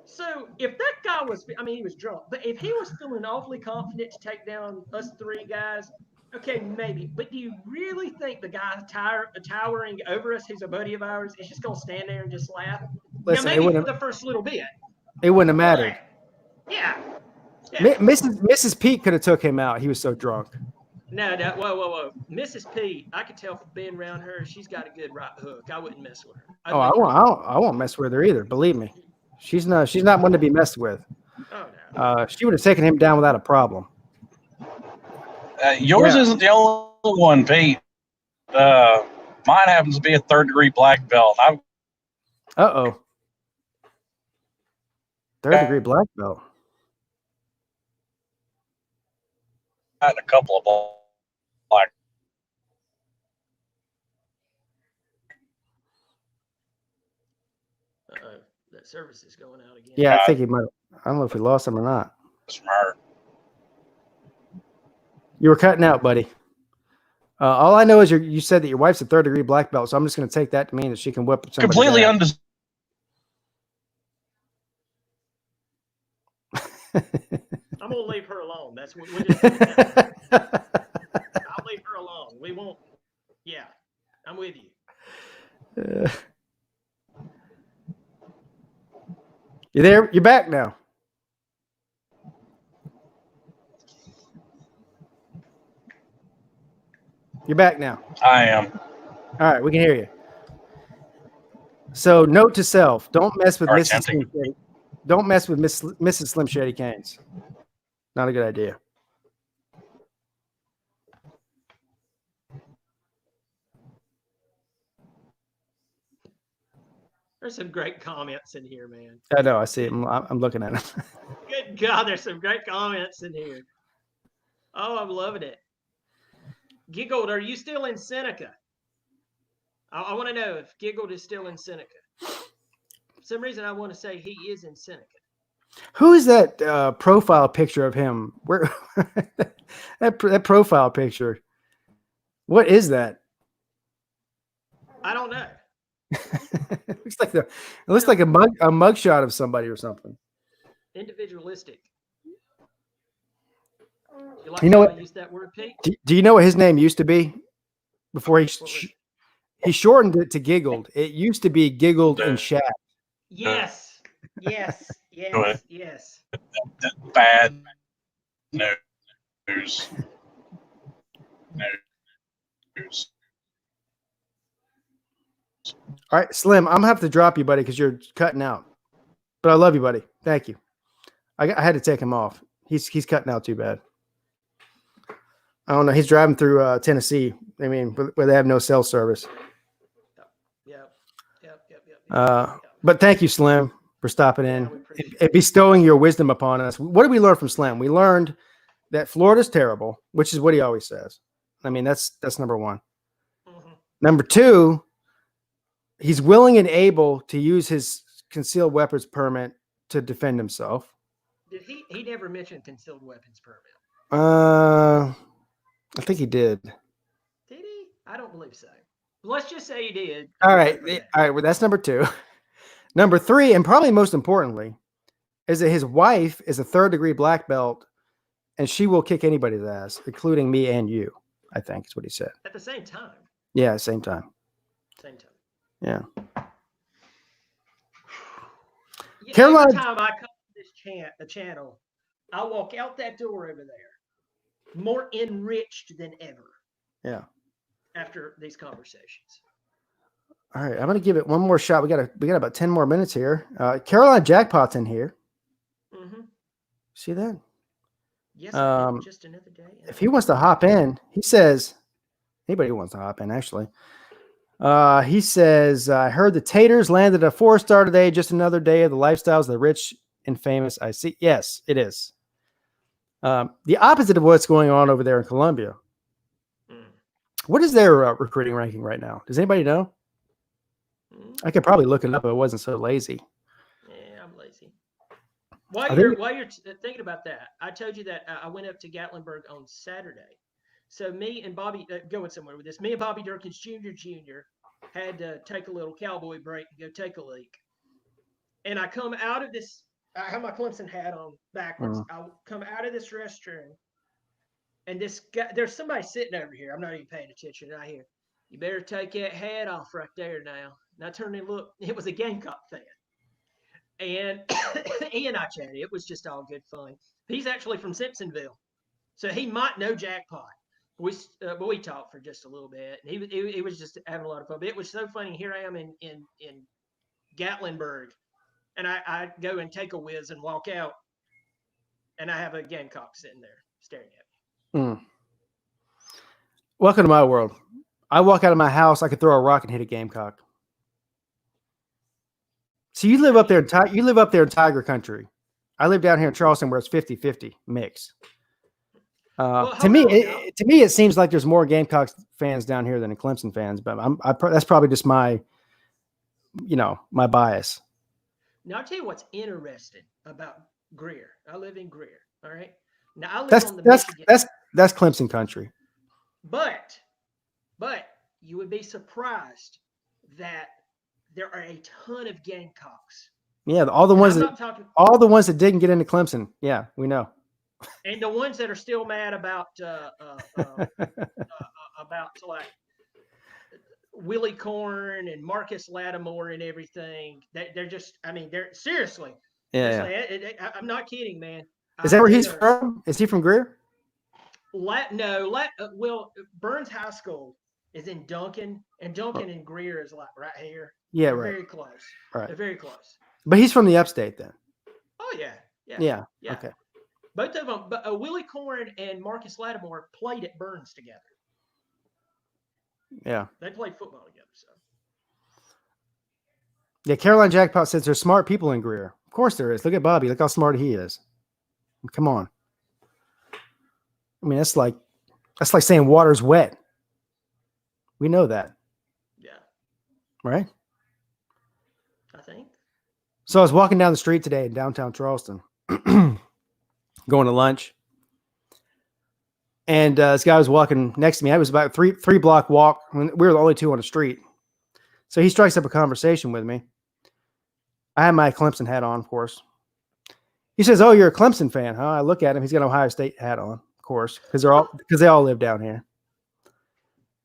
So if that guy was, I mean, he was drunk, but if he was feeling awfully confident to take down us 3 guys, okay, maybe. But do you really think the guy towering over us, who's a buddy of ours, is just going to stand there and just laugh? Listen, now, maybe for the first little bit. It wouldn't have mattered. Yeah. Mrs. Peete could have took him out. He was so drunk. No, whoa. Mrs. Peete, I could tell from being around her, she's got a good right hook. I wouldn't mess with her. I won't mess with her either. Believe me. She's not one to be messed with. Oh no. She would have taken him down without a problem. Yours isn't the only one, Pete. Mine happens to be a third-degree black belt. I've Third-degree black belt. got a couple of black. That service is going out again. Yeah, I think he might. I don't know if we lost him or not. Smart. You were cutting out, buddy. All I know is you said that your wife's a third-degree black belt, so I'm just going to take that to mean that she can whip somebody. Completely down. undeserved. I'm gonna leave her alone. That's what we're just. I'll leave her alone. We won't. Yeah, I'm with you. You there? You're back now. You're back now. I am. All right, we can hear you. So, note to self: don't mess with All right, Mrs. Slim Shady. Don't mess with Mrs. Slim Shady Canes. Not a good idea. There's some great comments in here, man. I know. I see it. I'm looking at them. Good God, there's some great comments in here. Oh, I'm loving it. Giggled, are you still in Seneca? I want to know if Giggled is still in Seneca. For some reason, I want to say he is in Seneca. Who is that profile picture of him? Where that profile picture? What is that? I don't know. It looks like a mugshot of somebody or something. Individualistic. You know what? I use that word, Pete? Do you know what his name used to be? Before he shortened it to Giggled. It used to be Giggled and Shaq. Yes. Yes. Yes. Yes. Bad news. News. All right, Slim, I'm gonna have to drop you, buddy, because you're cutting out. But I love you, buddy. Thank you. I had to take him off. He's cutting out too bad. I don't know. He's driving through Tennessee. I mean, where they have no cell service. Yep. But thank you, Slim, for stopping in and bestowing your wisdom upon us. What did we learn from Slim? We learned that Florida's terrible, which is what he always says. I mean, that's number one. Mm-hmm. Number two, he's willing and able to use his concealed weapons permit to defend himself. Did he never mentioned concealed weapons permit? I think he did. Did he? I don't believe so. Let's just say he did. All right. Well, that's number two. Number three, and probably most importantly, is that his wife is a third-degree black belt, and she will kick anybody's ass, including me and you. I think is what he said. At the same time. Yeah, same time. Same time. Yeah. Carolina. Every time I come to this channel, I walk out that door over there more enriched than ever. Yeah. After these conversations. All right, I'm gonna give it one more shot. We got about 10 more minutes here. Carolina Jackpot's in here. Mm-hmm. See that? Yes. Just another day. If he wants to hop in, he says. Anybody who wants to hop in, actually. He says, I heard the Taters landed a 4-star today. Just another day of the lifestyles of the rich and famous. I see. Yes, it is. The opposite of what's going on over there in Columbia. What is their recruiting ranking right now? Does anybody know? I could probably look it up if I wasn't so lazy. Yeah, I'm lazy. While you're thinking about that, I told you that I went up to Gatlinburg on Saturday. So me and Bobby, going somewhere with this, me and Bobby Durkins Jr. had to take a little cowboy break and go take a leak. And I come out of this, I have my Clemson hat on backwards. I come out of this restroom. And this guy, there's somebody sitting over here. I'm not even paying attention. And I hear, you better take that hat off right there now. And I turned and looked. It was a Gamecock fan. And he and I chatted. It was just all good fun. He's actually from Simpsonville. So he might know Jackpot. But we talked for just a little bit. And he was just having a lot of fun. But it was so funny. Here I am in Gatlinburg. and I go and take a whiz and walk out, and I have a Gamecock sitting there staring at me. Welcome to my world. I walk out of my house, I could throw a rock and hit a Gamecock. So you live up there. You live up there in Tiger Country. I live down here in Charleston, where it's 50-50 mix. To me, it seems like there's more Gamecocks fans down here than Clemson fans, but that's probably just my bias. Now I'll tell you what's interesting about Greer. I live in Greer. All right. Now I live on the Michigan. That's Clemson country. But you would be surprised that there are a ton of Gamecocks. Yeah, all the ones that didn't get into Clemson. Yeah, we know. And the ones that are still mad about like Willie Corn and Marcus Lattimore and everything. They're just, I mean, they're seriously. Yeah. I'm not kidding, man. Is that where he's from? Is he from Greer? Well, Burns High School is in Duncan, and Duncan and Greer is like right here. Yeah, They're right. Very close. Right. They're very close. But he's from the upstate then. Oh yeah. Yeah. Okay. Both of them, but Willie Corn and Marcus Lattimore played at Burns together. Yeah. They played football together. So. Yeah, Caroline Jackpot says there's smart people in Greer. Of course there is. Look at Bobby. Look how smart he is. Come on. I mean, that's like saying water's wet. We know that. Yeah. Right? I think. So I was walking down the street today in downtown Charleston, going to lunch. And this guy was walking next to me. I was about a three block walk. We were the only two on the street. So he strikes up a conversation with me. I had my Clemson hat on, of course. He says, "Oh, you're a Clemson fan, huh?" I look at him. He's got an Ohio State hat on, of course, because they all live down here.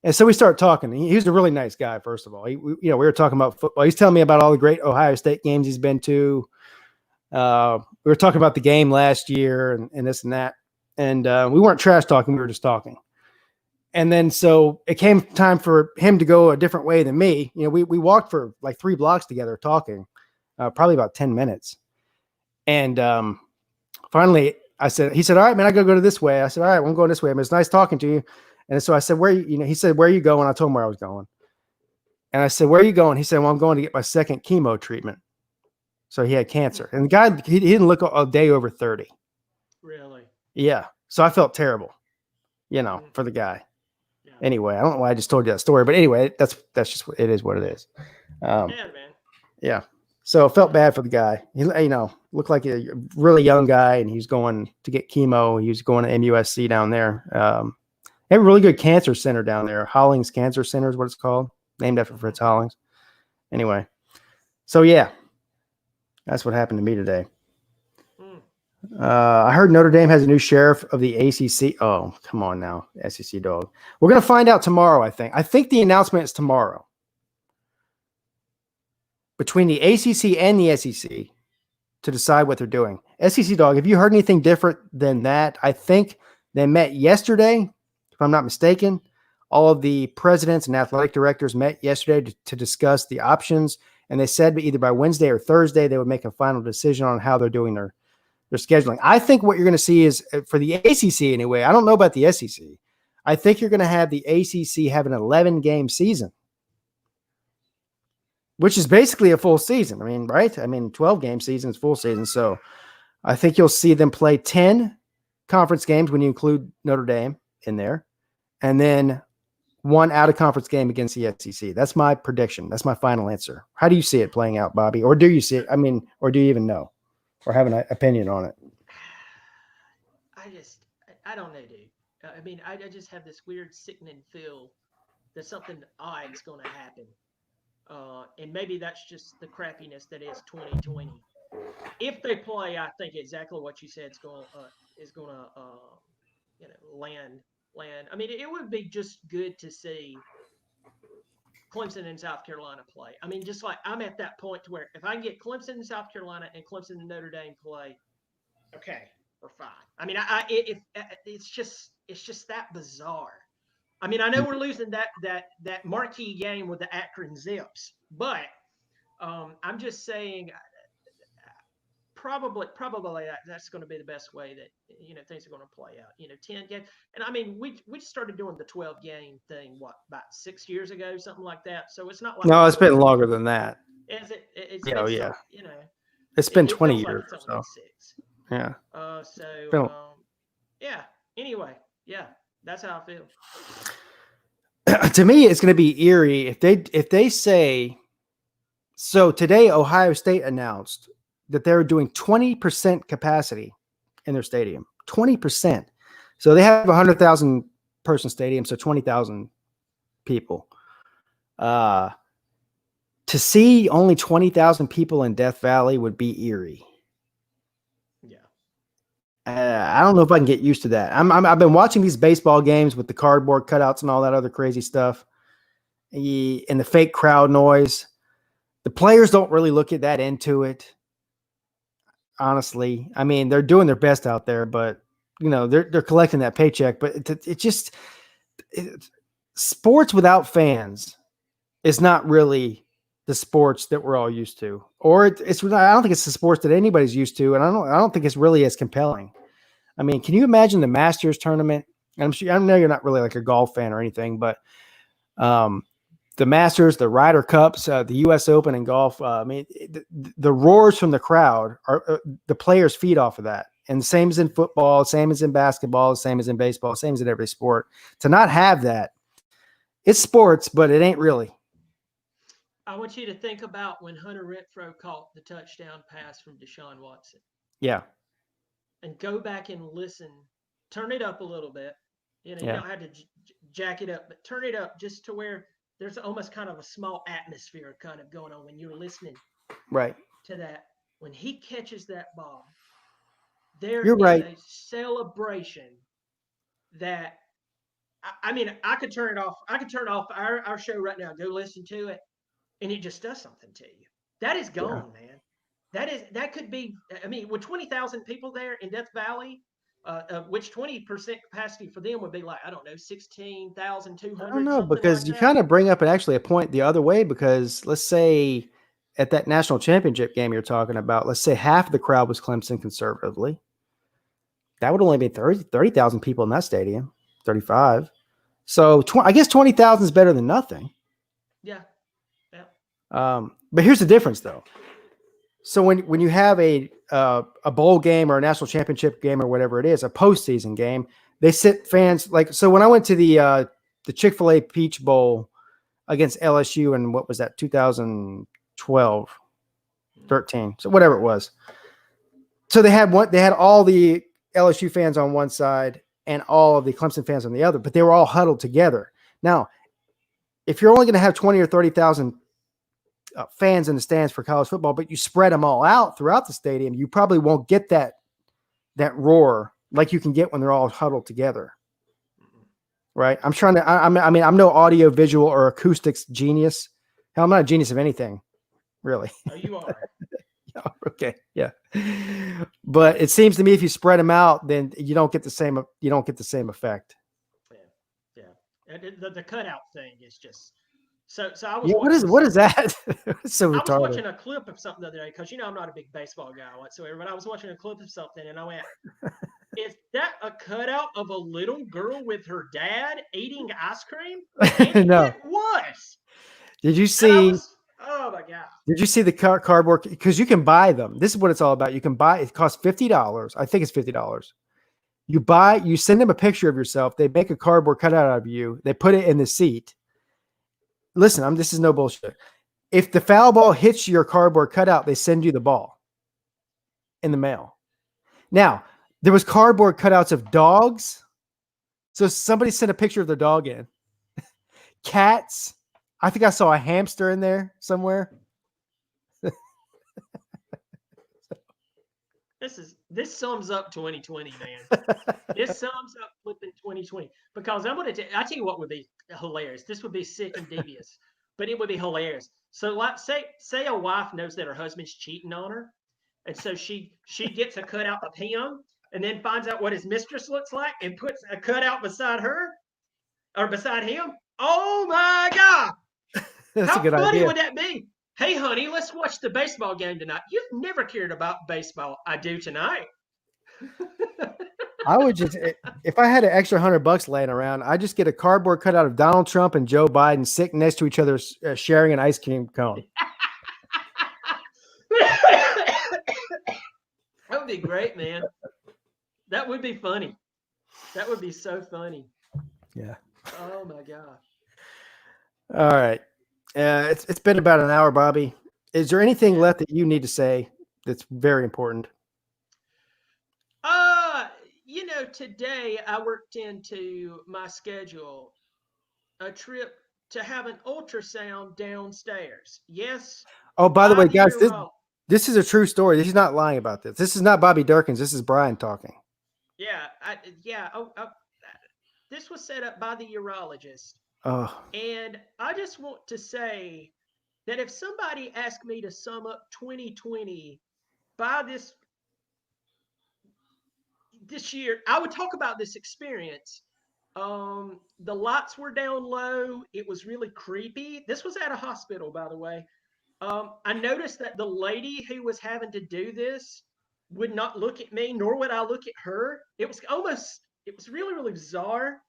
And so we start talking. He was a really nice guy, first of all. We were talking about football. He's telling me about all the great Ohio State games he's been to. We were talking about the game last year and this and that. And we weren't trash talking. We were just talking. And then so it came time for him to go a different way than me. We walked for like 3 blocks together talking, probably about 10 minutes. And finally, he said, "All right, man, I got to go to this way." I said, "All right, well, I'm going this way. I mean, it's nice talking to you." And so I said, he said, "Where are you going?" I told him where I was going. And I said, "Where are you going?" He said, "Well, I'm going to get my second chemo treatment." So he had cancer. And the guy, he didn't look a day over 30. Really? Yeah. So I felt terrible, for the guy. Yeah. Anyway, I don't know why I just told you that story, but anyway, that's just, it is what it is. Man. Yeah. So I felt bad for the guy. He, looked like a really young guy, and he's going to get chemo. He was going to MUSC down there. They have a really good cancer center down there. Hollings Cancer Center is what it's called, named after Fritz Hollings. Anyway, so yeah, that's what happened to me today. I heard Notre Dame has a new sheriff of the ACC. Oh, come on now, SEC dog. We're going to find out tomorrow, I think. I think the announcement is tomorrow. Between the ACC and the SEC to decide what they're doing. SEC dog, have you heard anything different than that? I think they met yesterday, if I'm not mistaken. All of the presidents and athletic directors met yesterday to discuss the options, and they said either by Wednesday or Thursday they would make a final decision on how they're doing their scheduling. I think what you're going to see is, for the ACC anyway, I don't know about the SEC. I think you're going to have the ACC have an 11-game season, which is basically a full season. I mean, right? 12-game season is full season. So I think you'll see them play 10 conference games when you include Notre Dame in there, and then 1 out-of-conference game against the SEC. That's my prediction. That's my final answer. How do you see it playing out, Bobby? Or do you see it? Or do you even know? Or have an opinion on it? I don't know, dude. I just have this weird sickening feel that something odd is going to happen. And maybe that's just the crappiness that is 2020. If they play, I think exactly what you said is going to land. It would be just good to see Clemson and South Carolina play. Just like I'm at that point to where if I can get Clemson and South Carolina and Clemson and Notre Dame play, okay, we're fine. It's just that bizarre. I know we're losing that marquee game with the Akron Zips, but I'm just saying probably that's going to be the best way that things are going to play out. 10 games, and I mean we started doing the 12 game thing about 6 years ago, something like that. So it's not like No, it's been longer than that. Is it? It's Yeah, been yeah. It's been it 20 feels like years. it's So only 6. yeah. Yeah. Anyway, yeah, that's how I feel. To me, it's going to be eerie if they say. So today, Ohio State announced that they were doing 20% capacity in their stadium. 20%. So they have a 100,000 person stadium, so 20,000 people. To see only 20,000 people in Death Valley would be eerie. Yeah. I don't know if I can get used to that. I've been watching these baseball games with the cardboard cutouts and all that other crazy stuff, and the fake crowd noise. The players don't really look at that into it. Honestly, I mean, they're doing their best out there, but they're collecting that paycheck. But sports without fans is not really the sports that we're all used to, or I don't think it's the sports that anybody's used to, and I don't think it's really as compelling. I mean, can you imagine the Masters tournament? I know you're not really like a golf fan or anything, but the Masters, the Ryder Cups, the U.S. Open in golf. I mean, the roars from the crowd are the players feed off of that. And same as in football, same as in basketball, same as in baseball, same as in every sport. To not have that, it's sports, but it ain't really. I want you to think about when Hunter Renfrow caught the touchdown pass from Deshaun Watson. Yeah. And go back and listen. Turn it up a little bit. You don't have to jack it up, but turn it up just to where there's almost kind of a small atmosphere kind of going on when you're listening to that. When he catches that ball, there is a celebration that, I mean, I could turn it off. I could turn off our show right now, go listen to it, and it just does something to you. That is gone, man. That could be, I mean, with 20,000 people there in Death Valley, which 20% capacity for them would be like, I don't know, 16,200. I don't know, because you kind of bring up a point the other way, because let's say at that national championship game you're talking about, let's say half of the crowd was Clemson conservatively. That would only be 30,000 people in that stadium, 35. So I guess 20,000 is better than nothing. Yeah. But here's the difference, though. So when you have a bowl game or a national championship game or whatever it is, a postseason game, they sit fans like. So when I went to the Chick-fil-A Peach Bowl against LSU in what was that, 2012, 13, so whatever it was. So they had all the LSU fans on one side and all of the Clemson fans on the other, but they were all huddled together. Now, if you're only going to have 20 or 30,000 fans in the stands for college football, but you spread them all out throughout the stadium, you probably won't get that roar like you can get when they're all huddled together. Right? I'm no audio, visual, or acoustics genius. Hell, I'm not a genius of anything, really. Oh, you are. Okay, yeah. But it seems to me if you spread them out, then you don't get the same effect. Yeah. And the cutout thing is just. So I was. Yeah, what is that? So retarded. I was watching a clip of something the other day because I'm not a big baseball guy whatsoever, but I was watching a clip of something and I went, "Is that a cutout of a little girl with her dad eating ice cream?" And no, it was. Did you see? Oh my god! Did you see the cardboard? Because you can buy them. This is what it's all about. You can buy. It costs $50. I think it's $50. You send them a picture of yourself. They make a cardboard cutout out of you. They put it in the seat. Listen, this is no bullshit. If the foul ball hits your cardboard cutout, they send you the ball in the mail. Now, there was cardboard cutouts of dogs. So somebody sent a picture of their dog in. Cats. I think I saw a hamster in there somewhere. This sums up 2020, man. This sums up flipping 2020 because I tell you what would be hilarious. This would be sick and devious, but it would be hilarious. So, like, say a wife knows that her husband's cheating on her, and so she gets a cutout of him, and then finds out what his mistress looks like, and puts a cutout beside her or beside him. Oh my god! That's How a good funny idea. would that be? Hey, honey, let's watch the baseball game tonight. You've never cared about baseball. I do tonight. I would just, if I had an extra $100 laying around, I'd just get a cardboard cutout of Donald Trump and Joe Biden sitting next to each other, sharing an ice cream cone. That would be great, man. That would be funny. That would be so funny. Yeah. Oh my gosh. All right. It's been about an hour, Bobby. Is there anything left that you need to say that's very important? Today I worked into my schedule a trip to have an ultrasound downstairs. Yes. Oh, by the way, guys, urologist. this is a true story. He's not lying about this. This is not Bobby Durkins. This is Brian talking. Yeah. This was set up by the urologist. Oh. And I just want to say that if somebody asked me to sum up 2020 by this year, I would talk about this experience. The lights were down low. It was really creepy. This was at a hospital, by the way. I noticed that the lady who was having to do this would not look at me, nor would I look at her. It was really, really bizarre.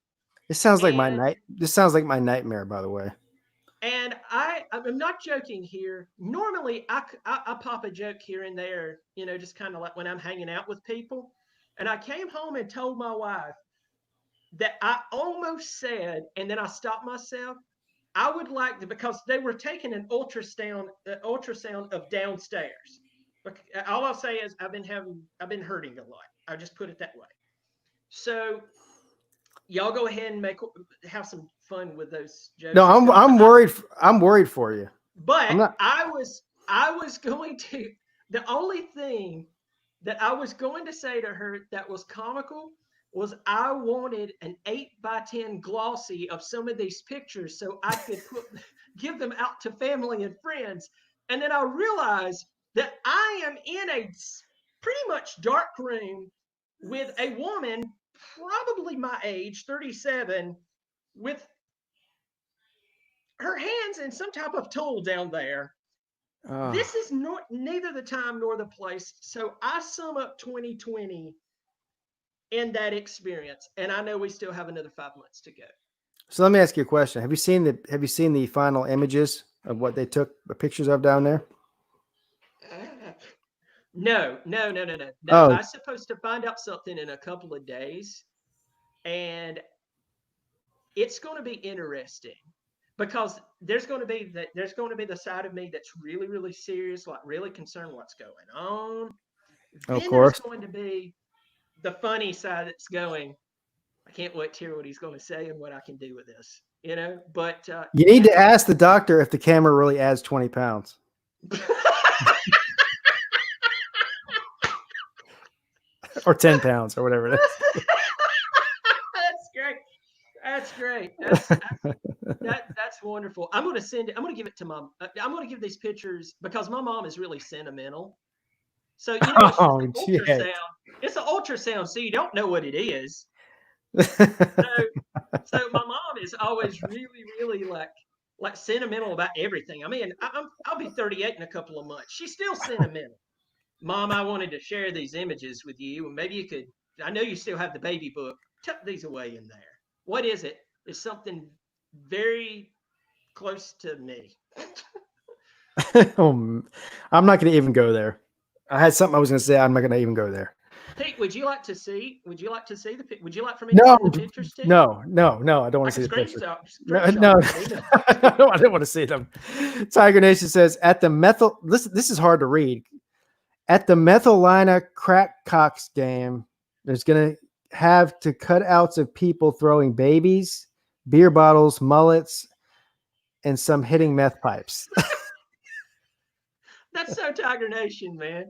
This sounds like my night. This sounds like my nightmare, by the way. And I'm not joking here. Normally, I pop a joke here and there, just kind of like when I'm hanging out with people. And I came home and told my wife that I almost said, and then I stopped myself, I would like to, because they were taking an ultrasound of downstairs. All I'll say is I've been hurting a lot. I'll just put it that way. So y'all go ahead and have some fun with those jokes. No, I'm worried. I'm worried for you. But I was going to, the only thing that I was going to say to her that was comical was I wanted an 8x10 glossy of some of these pictures so I could give them out to family and friends. And then I realized that I am in a pretty much dark room with a woman, probably my age, 37, with her hands in some type of tool down there. This is neither the time nor the place. So I sum up 2020 in that experience, and I know we still have another 5 months to go. So let me ask you a question. Have you seen the final images of what they took the pictures of down there? No. Oh. I'm supposed to find out something in a couple of days, and it's going to be interesting. Because there's going to be the side of me that's really, really serious, like really concerned what's going on. Of Then course. there's going to be the funny side that's going, I can't wait to hear what he's going to say and what I can do with this, But you need to ask the doctor if the camera really adds 20 pounds. Or 10 pounds or whatever it is. That's great. That's wonderful. I'm going to give it to Mom. I'm going to give these pictures because my mom is really sentimental. So, ultrasound. It's an ultrasound, so you don't know what it is. So my mom is always really, really like sentimental about everything. I mean, I'll be 38 in a couple of months. She's still sentimental. Mom, I wanted to share these images with you, and maybe you could. I know you still have the baby book. Tuck these away in there. What is it? It's something very close to me. I'm not going to even go there. I had something I was going to say. I'm not going to even go there. Pete, would you like to see the? Would you like for me to see the pictures too? No. I don't want to see the pictures. No, I don't want to see them. Tiger Nation says at the methyl. This is hard to read. At the Methylina Crack Cox game, there's going to have to cutouts of people throwing babies, beer bottles, mullets, and some hitting meth pipes. That's so Tiger Nation, man.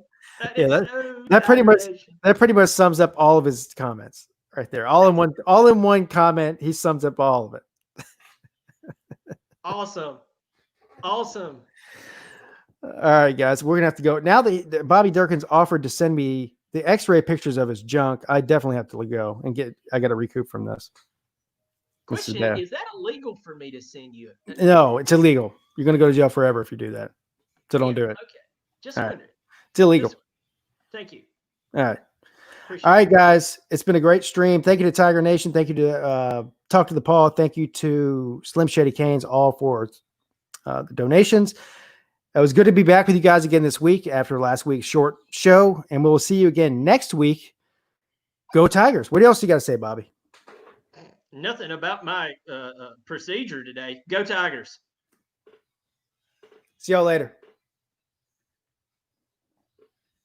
That pretty much sums up all of his comments right there. All in one comment, he sums up all of it. Awesome. All right, guys, we're gonna have to go now. That Bobby Durkins offered to send me the X-ray pictures of his junk. I definitely have to go and I got to recoup from this. Question: is that illegal for me to send you? No, it's illegal. You're gonna go to jail forever if you do that. So don't do it. Okay. Just All a right. minute. It's illegal. Thank you. All right. Appreciate All right, guys. It's been a great stream. Thank you to Tiger Nation. Thank you to Talk to the Paw. Thank you to Slim Shady Canes, all for the donations. It was good to be back with you guys again this week after last week's short show, and we'll see you again next week. Go Tigers. What else you got to say, Bobby? Nothing about my procedure today. Go Tigers. See y'all later.